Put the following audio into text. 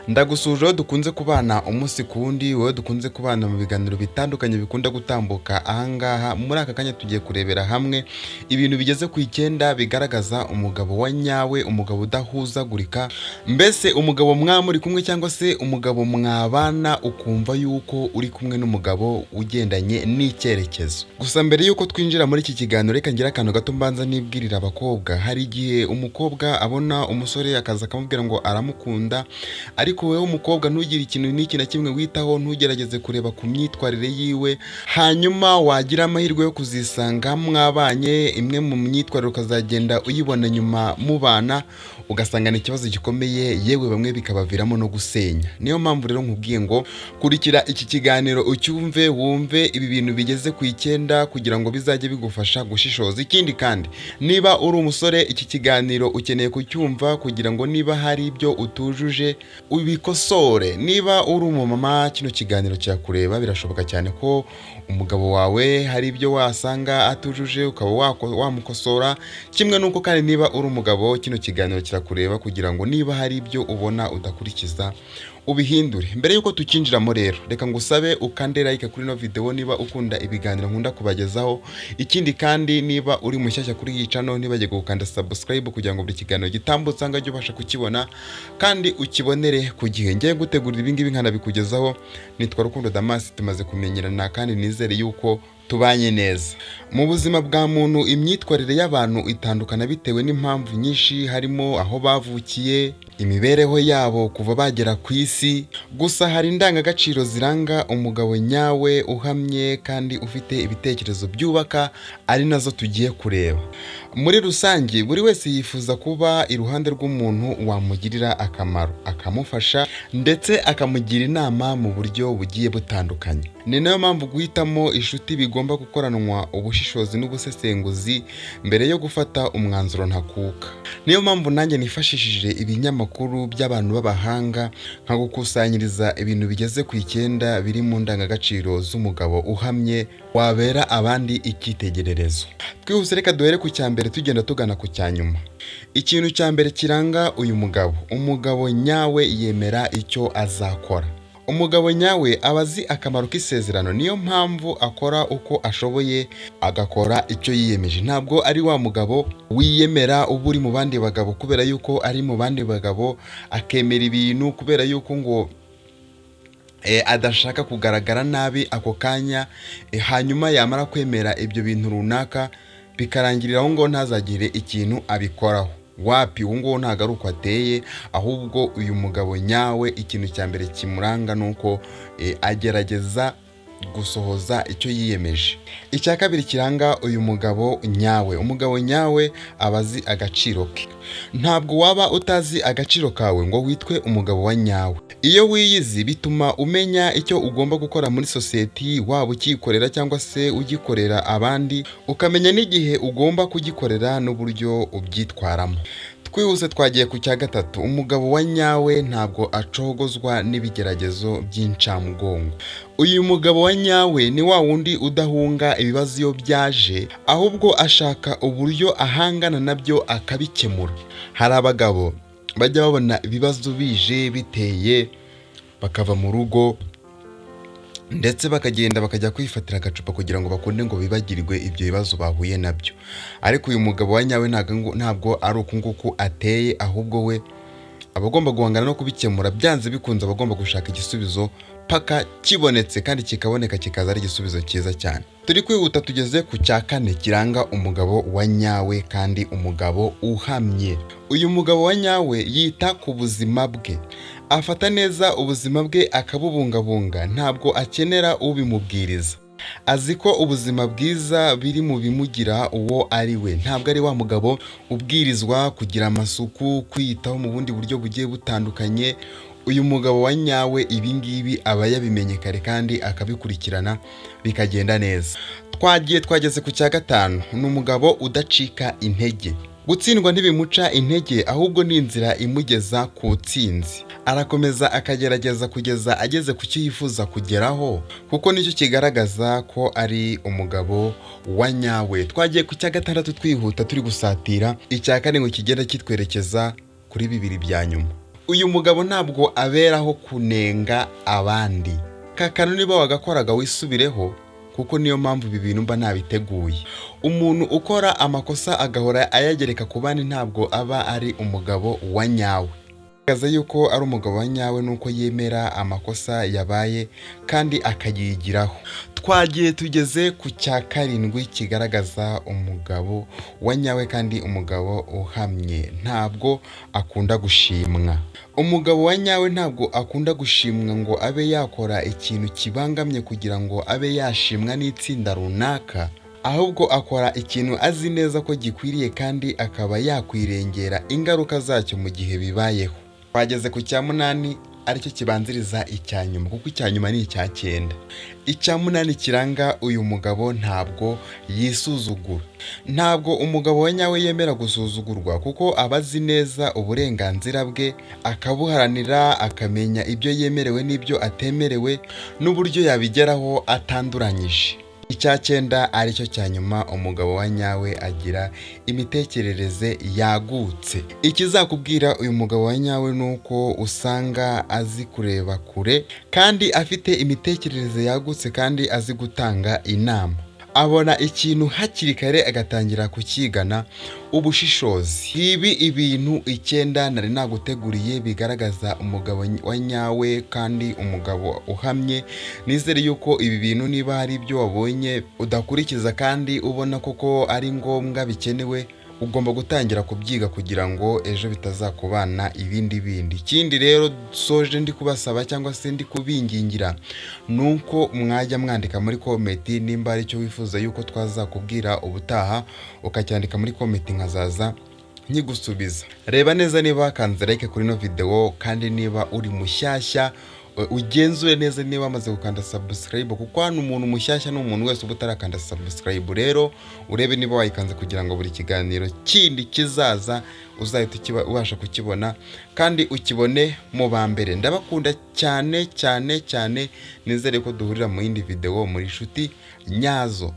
Ndagusuje dukunze kubana umunsi kundi wowe dukunze kubana mu biganiro bitandukanye bikunda gutambuka ahangaha muri aka kanya tugiye kurebera hamwe ibintu bigeze ku 9 bigaragaza umugabo wa nyawe, umugabo udahuzagurika, mbese umugabo mwamuri kumwe cyangwa se umugabo mwabana ukumva yuko uri kumwe n'umugabo ugendanye n'icyerekezo. Gusa mbere yuko twinjira muri iki kiganiro reka ngira akantu gato mbanza nibwirira abakobwa. Hari igihe umukobwa abona umusore akaza akamubwira ngo aramukunda, ariko wewe umukobwa ntugire ikintu n'iki na kimwe witaho, ntugerageze kureba ku myitwarire yiwe, hanyuma wagira amahirwe yo kuzisanga mwabanye imwe mu myitwarire ukazagenda uyibona nyuma mubana ugasanga ni ikibazo gikomeye, yewe bamwe bikabaviramo no gusenya. Niyo mpamvu rero nkubwiye ngo kurikira iki kiganiro ucyumve wumve ibi bintu bigeze ku 9 kugira ngo bizajye bigufasha gushishoza. Ikindi kandi niba uri umusore iki kiganiro ukeneye kucyumva kugira ngo niba hari ibyo utujuje ubikosore. Niba uri umumama kino kiganiro cyakureba, birashoboka cyane ko umugabo wawe hari ibyo wasanga atujuje ukaba wamukosora, kimwe nuko kandi niba uri umugabo kino kiganiro kirakureba kugira ngo niba hari ibyo ubona udakurikiza ubihindure. Mbere yuko tukinjiramo rero reka ngusabe ukande like kuri no video niba ukunda ibiganiro nkunda kubagezaho. Ikindi kandi niba uri mushyashya kuri iyi channel nibaje gukanda subscribe kugira ngo buri kiganiro gitambutse ngajye ubasha kukibona kandi ukibonere ku gihe. Ngiye gutegurira ibingibi nkana bikugezaho. Nitwa Rukundo Damas, tumaze kumenyerana kandi nizere yuko tubanye neza. Mu buzima bwa muntu imyitwarire y'abantu itandukana bitewe n'impamvu nyinshi, harimo aho bavukiye, imibereho yabo kuva bagera ku isi. Gusa hari indangagaciro ziranga umugabo nyawe uhamye kandi ufite ibitekerezo byubaka, ari nazo tugiye kureba. Muri rusange buri wese yifuza kuba iruhande rw'umuntu wamugirira akamaro, akamufasha ndetse akamugira inama mu buryo bugiye butandukanye. Ni nayo mpamvu guhitamo inshuti bigomba gukoranwa ubushishozi n'ubusesenguzi mbere yo gufata umwanzuro ntakuka. Niyo mpamvu nanjye nifashishije ibinyamakuru by'abantu b'abahanga nka gukusanyiriza ibintu bigeze ku 9 biri mu ndangagaciro z'umugabo uhamye wabera abandi icyitegererezo. Twihuse reka duhere ku cyambere tugenda tugana ku cyanyuma. Ikintu cyambere kiranga uyu mugabo, umugabo nyawe yemera icyo azakora. Umugabo nyawe abazi akamaro k'isezerano, niyo mpamvu akora uko ashoboye agakora icyo yiyemeje. Ntabwo ari wa mugabo wiyemera uba uri mu bandi bagabo kubera yuko ari mu bandi bagabo akemera ibintu kubera yuko ngo adashaka kugaragara nabi ako kanya, hanyuma yamara kwemera ibyo bintu runaka bikarangirira aho ngo ntazagire ikintu abikoraho. Wapi ngo ntago ari uko ateye, ahubwo uyu mugabo nyawe ikintu cyambere kimuranga nuko agerageza gusohoza icyo yiyemeje. Icya kabiri kiranga uyu mugabo nyawe, umugabo nyawe abazi agaciro ke. Ntabwo waba utazi agaciro kawe ngo witwe umugabo wa nyawe. Iyo wiyizi bituma umenya icyo ugomba gukora muri society, waba ukikorera cyangwa se ugikorera abandi, ukamenya n'igihe ugomba kugikorera n'uburyo ubyitwaramo. Twihuse twagiye ku cya gatatu, umugabo wa nyawe ntabwo acogozwa n'ibigeragezo by'incamugongo. Uyu mugabo wa nyawe ni wa wundi udahunga ibibazo iyo byaje, ahubwo ashaka uburyo ahangana nabyo akabikemura. Hari abagabo bajya babona ibibazo bije biteye bakava mu rugo ndetse bakagenda bakajya kwifatira agacupa kugira ngo bakunde ngo bibagirwe ibyo bibazo bahuye nabyo. Ariko uyu mugabo wa nyawe ntabwo ari uku nguku ateye, ahubwo we abagomba guhangana no kubikemura, byanze bikunze abagomba gushaka igisubizo paka kibonetse kandi kikaboneka kikaza ari igisubizo cyiza cyane. Turi kwihuta tugeze ku cya 4 kiranga umugabo wa nyawe kandi umugabo uhamye. Uyu mugabo wa nyawe yita ku buzima bwe, afata neza ubuzima bwe akabubungabunga, ntabwo akenera ubimubwiriza. Azi ko ubuzima bwiza biri mu bimugira uwo ari we. Ntabwo ari wa mugabo ubwirizwa kugira amasuku, kwiyitaho mu bundi buryo bugiye butandukanye. Uyu mugabo wa nyawe ibingibi aba yabimenye kare kandi akabikurikirana bikagenda neza. Twageze ku cya 5, ni umugabo udacika intege. Gutsindwa ntibimuca intege, ahubwo ni inzira imugeza ku tsinzi. Arakomeza akagerageza kugeza ageze ku cyo yifuza kugeraho, kuko nicyo kigaragaza ko ari umugabo wa nyawe. Twagiye ku cya 6 twihuta turi gusatira. Icya 4 ngo kigenda kitwerekeza kuri 2 bya nyuma. uyu mugabo ntabwo aberaho kunenga abandi. Kakano niba wagakoraga wisubireho, kuko niyo mpamvu ibi bintu mba nabiteguye. Umuntu ukora amakosa agahora ayagereka ku bandi ntabwo aba ari umugabo wa nyawe. Kaza yuko ari umugabo wa nyawe nuko yemera amakosa yabaye kandi akayigiraho. Twagiye tugeze ku cya karindwi kigaragaza umugabo wa nyawe kandi umugabo uhamye. Ntabwo akunda gushimwa. Umugabo wa nyawe ntabwo akunda gushimwa ngo abe yakora ikintu kibangamye kugira ngo abe yashimwa n'itsinda runaka. Ahubwo akora ikintu azi neza ko gikwiriye kandi akaba yakwirengera ingaruka zacyo mu gihe bibayeho. Twageze ku cya munani aricyo kibanziriza icya nyuma, kuko icya nyuma ni icya 9. Icya munani kiranga uyu mugabo ntabwo yisuzugura. Ntabwo umugabo wa nyawe yemera gusuzugurwa, kuko abazi neza uburenganzira bwe, akabuharanira, akamenya ibyo yemerewe n'ibyo atemerewe n'uburyo yabigeraho atanduranyije. Icya 9 aricyo cya nyuma, umugabo wa nyawe agira imitekerereze yagutse. Ikizakubwira uyu mugabo wa nyawe nuko usanga azi kureba kure kandi afite imitekerereze yagutse kandi azi gutanga inama. Abona ikintu hakiri kare agatangira kukigana ubushishozi. Ibi ibintu 9 nari naguteguriye bigaragaza umugabo wa nyawe kandi umugabo uhamye. Nizere yuko ibi bintu niba hari ibyo wabonye udakurikiza kandi ubona koko ari ngombwa bikenewe, ugomba gutangira kubyiga kugira ngo ejo bitazakubana ibindi. Ikindi rero soje ndi kubasaba cyangwa se ndi kubingingira nuko mwajya mwandika muri comment nimba ari cyo wifuza yuko twazakubwira ubutaha, ukacyandika muri comment nkazaza nkigusubiza. Reba neza niba wakanze like kuri no video, kandi niba uri mushyashya ugenzure neza niba wamaze gukanda subscribe, kuko hano umuntu mushyashya n'umuntu wese ubutarakanda subscribe. Rero urebe niba wayikanze kugira ngo buri kiganiro kindi kizaza uzahita ubasha kukibona kandi ukibone mu bambere. Ndabakunda cyane cyane cyane, nizere ko duhurira mu yindi video muri inshuti nyazo.